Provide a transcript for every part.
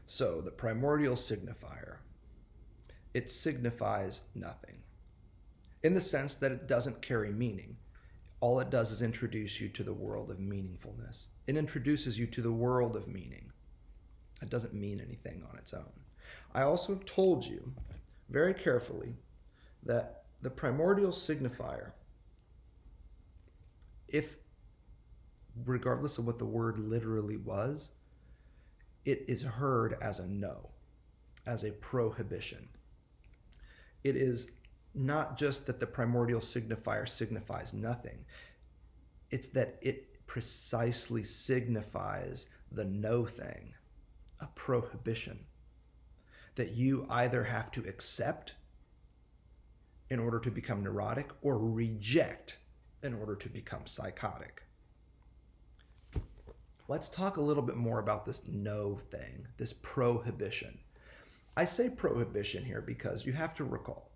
So the primordial signifier, it signifies nothing in the sense that it doesn't carry meaning. All it does is introduce you to the world of meaningfulness. It introduces you to the world of meaning. It doesn't mean anything on its own. I also have told you very carefully that the primordial signifier, if regardless of what the word literally was, it is heard as a no, as a prohibition. It is not just that the primordial signifier signifies nothing, it's that it precisely signifies the no thing, a prohibition, that you either have to accept in order to become neurotic or reject in order to become psychotic. Let's talk a little bit more about this no thing, this prohibition. I say prohibition here because you have to recall,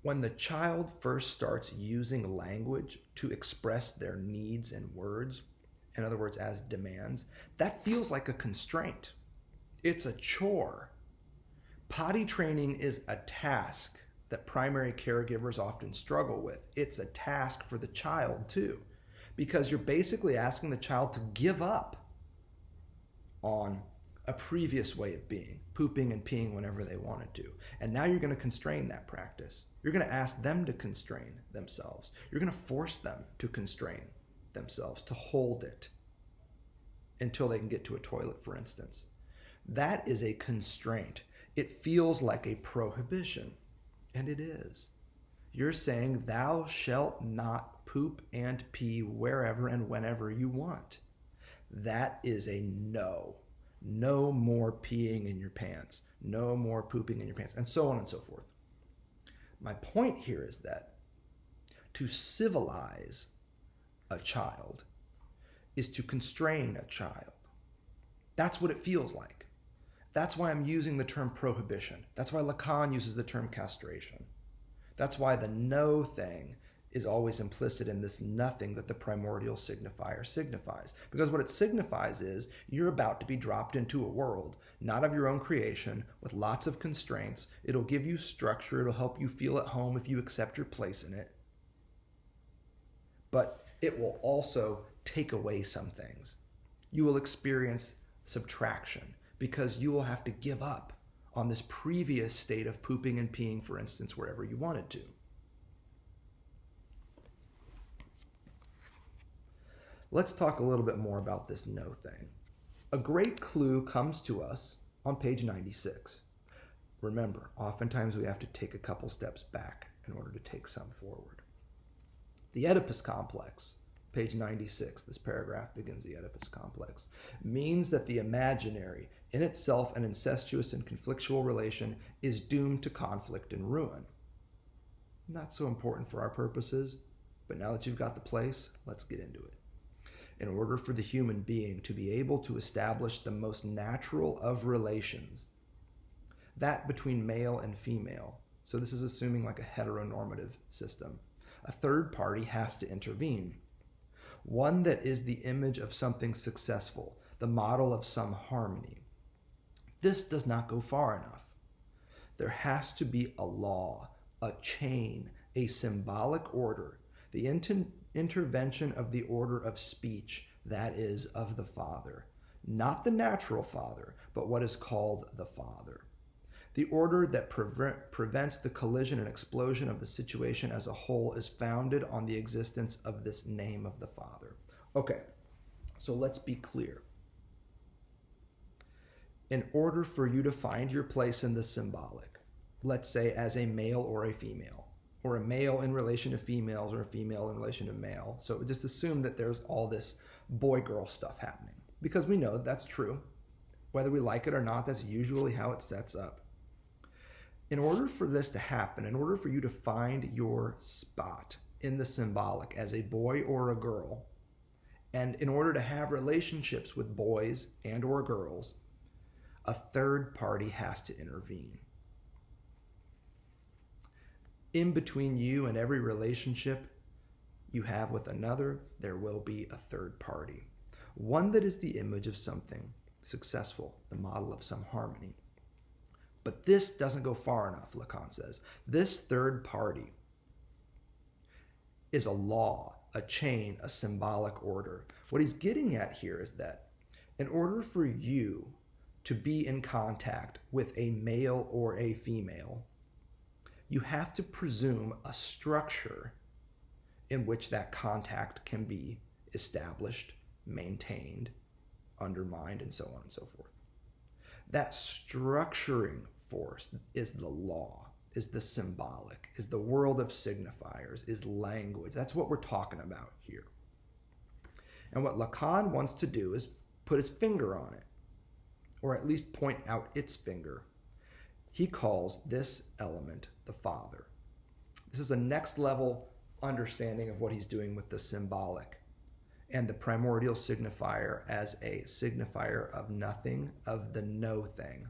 when the child first starts using language to express their needs in words, in other words, as demands, that feels like a constraint. It's a chore. Potty training is a task that primary caregivers often struggle with. It's a task for the child too, because you're basically asking the child to give up on a previous way of being, pooping and peeing whenever they wanted to. And now you're going to constrain that practice. You're going to ask them to constrain themselves. You're going to force them to constrain themselves, to hold it until they can get to a toilet, for instance. That is a constraint. It feels like a prohibition, and it is. You're saying, thou shalt not poop and pee wherever and whenever you want. That is a no. No more peeing in your pants. No more pooping in your pants, and so on and so forth. My point here is that to civilize a child is to constrain a child. That's what it feels like. That's why I'm using the term prohibition. That's why Lacan uses the term castration. That's why the no thing is always implicit in this nothing that the primordial signifier signifies. Because what it signifies is you're about to be dropped into a world, not of your own creation, with lots of constraints. It'll give you structure. It'll help you feel at home if you accept your place in it. But it will also take away some things. You will experience subtraction because you will have to give up on this previous state of pooping and peeing, for instance, wherever you wanted to. Let's talk a little bit more about this no thing. A great clue comes to us on page 96. Remember, oftentimes we have to take a couple steps back in order to take some forward. The Oedipus complex, page 96, this paragraph begins the Oedipus complex, means that the imaginary, in itself an incestuous and conflictual relation, is doomed to conflict and ruin. Not so important for our purposes, but now that you've got the place, let's get into it. In order for the human being to be able to establish the most natural of relations, that between male and female, so this is assuming like a heteronormative system, a third party has to intervene. One that is the image of something successful, the model of some harmony. This does not go far enough. There has to be a law, a chain, a symbolic order, the intervention of the order of speech, that is, of the father. Not the natural father, but what is called the father. The order that prevents the collision and explosion of the situation as a whole is founded on the existence of this name of the father. Okay, so let's be clear. In order for you to find your place in the symbolic, let's say as a male or a female, or a male in relation to females or a female in relation to male. So just assume that there's all this boy-girl stuff happening, because we know that's true. Whether we like it or not, that's usually how it sets up. In order for this to happen, in order for you to find your spot in the symbolic as a boy or a girl, and in order to have relationships with boys and or girls, a third party has to intervene. In between you and every relationship you have with another, there will be a third party. One that is the image of something successful, the model of some harmony. But this doesn't go far enough, Lacan says. This third party is a law, a chain, a symbolic order. What he's getting at here is that in order for you to be in contact with a male or a female, you have to presume a structure in which that contact can be established, maintained, undermined, and so on and so forth. That structuring force is the law, is the symbolic, is the world of signifiers, is language. That's what we're talking about here. And what Lacan wants to do is put his finger on it, or at least point out its finger. He calls this element the father. This is a next level understanding of what he's doing with the symbolic and the primordial signifier as a signifier of nothing, of the no thing.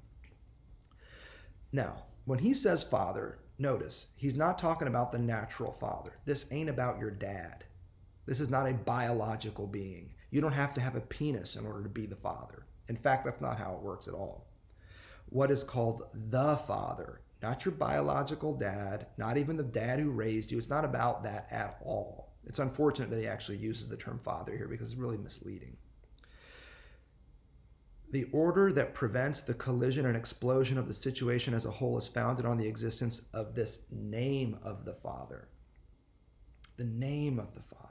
Now, when he says father, notice, he's not talking about the natural father. This ain't about your dad. This is not a biological being. You don't have to have a penis in order to be the father. In fact, that's not how it works at all. What is called the father, not your biological dad, not even the dad who raised you. It's not about that at all. It's unfortunate that he actually uses the term father here because it's really misleading. The order that prevents the collision and explosion of the situation as a whole is founded on the existence of this name of the father. The name of the father.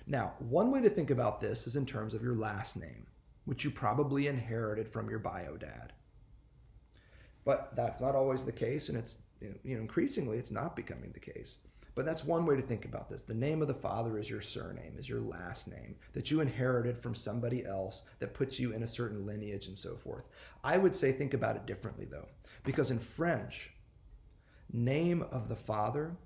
Now, one way to think about this is in terms of your last name, which you probably inherited from your bio dad. But that's not always the case, and it's increasingly it's not becoming the case. But that's one way to think about this. The name of the father is your surname, is your last name, that you inherited from somebody else that puts you in a certain lineage and so forth. I would say think about it differently, though, because in French, name of the father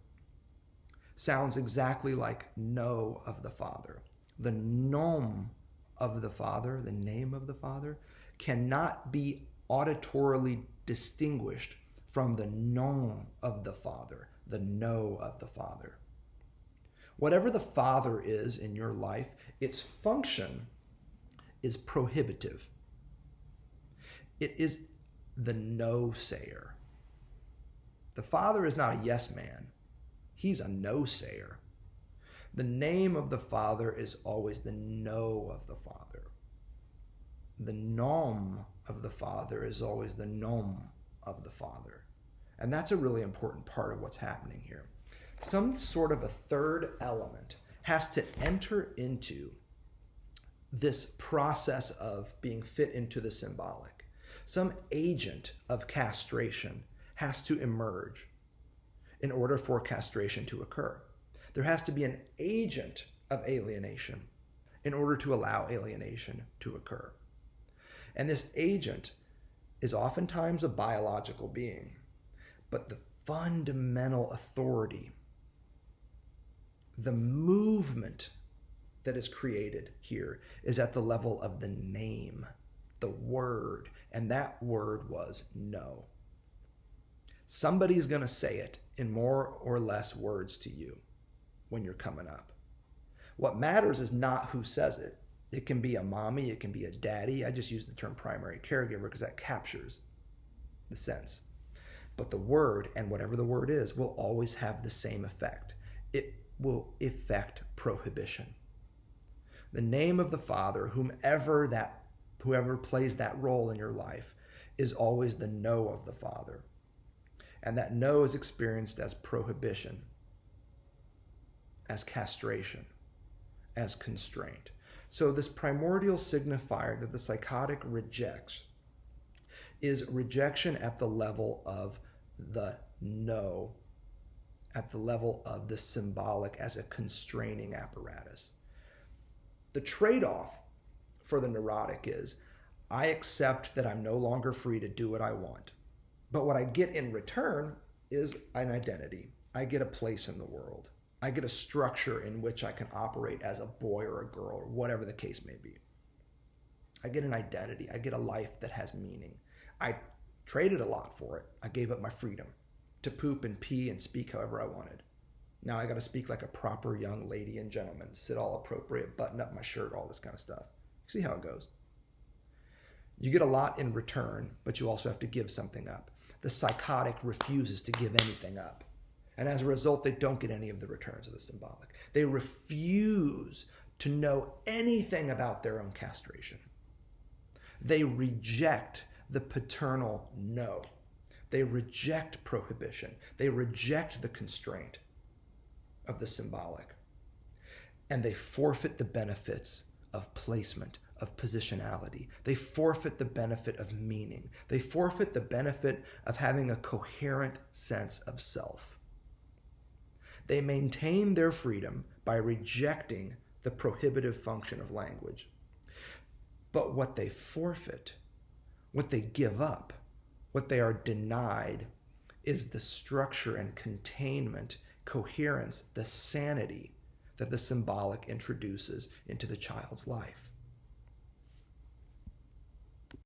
sounds exactly like know of the father. The nom of the father, the name of the father, cannot be auditorily distinguished from the nom of the father, the know of the father. Whatever the father is in your life, its function is prohibitive. It is the no-sayer. The father is not a yes man. He's a no-sayer. The name of the father is always the know of the father. The nom of the father is always the nom of the father. And that's a really important part of what's happening here. Some sort of a third element has to enter into this process of being fit into the symbolic. Some agent of castration has to emerge in order for castration to occur. There has to be an agent of alienation in order to allow alienation to occur. And this agent is oftentimes a biological being. But the fundamental authority, the movement that is created here is at the level of the name, the word, and that word was no. Somebody's going to say it in more or less words to you when you're coming up. What matters is not who says it. It can be a mommy, it can be a daddy. I just use the term primary caregiver because that captures the sense. But the word, and whatever the word is, will always have the same effect. It will effect prohibition. The name of the father, whoever plays that role in your life, is always the no of the father. And that no is experienced as prohibition, as castration, as constraint. So this primordial signifier that the psychotic rejects is rejection at the level of the no, at the level of the symbolic as a constraining apparatus. The trade-off for the neurotic is, I accept that I'm no longer free to do what I want. But what I get in return is an identity. I get a place in the world. I get a structure in which I can operate as a boy or a girl or whatever the case may be. I get an identity. I get a life that has meaning. I traded a lot for it. I gave up my freedom to poop and pee and speak however I wanted. Now I got to speak like a proper young lady and gentleman, sit all appropriate, button up my shirt, all this kind of stuff. See how it goes. You get a lot in return, but you also have to give something up. The psychotic refuses to give anything up. And as a result, they don't get any of the returns of the symbolic. They refuse to know anything about their own castration. They reject the paternal no. They reject prohibition. They reject the constraint of the symbolic. And they forfeit the benefits of placement, of positionality. They forfeit the benefit of meaning. They forfeit the benefit of having a coherent sense of self. They maintain their freedom by rejecting the prohibitive function of language. But what they forfeit, what they give up, what they are denied is the structure and containment, coherence, the sanity that the symbolic introduces into the child's life.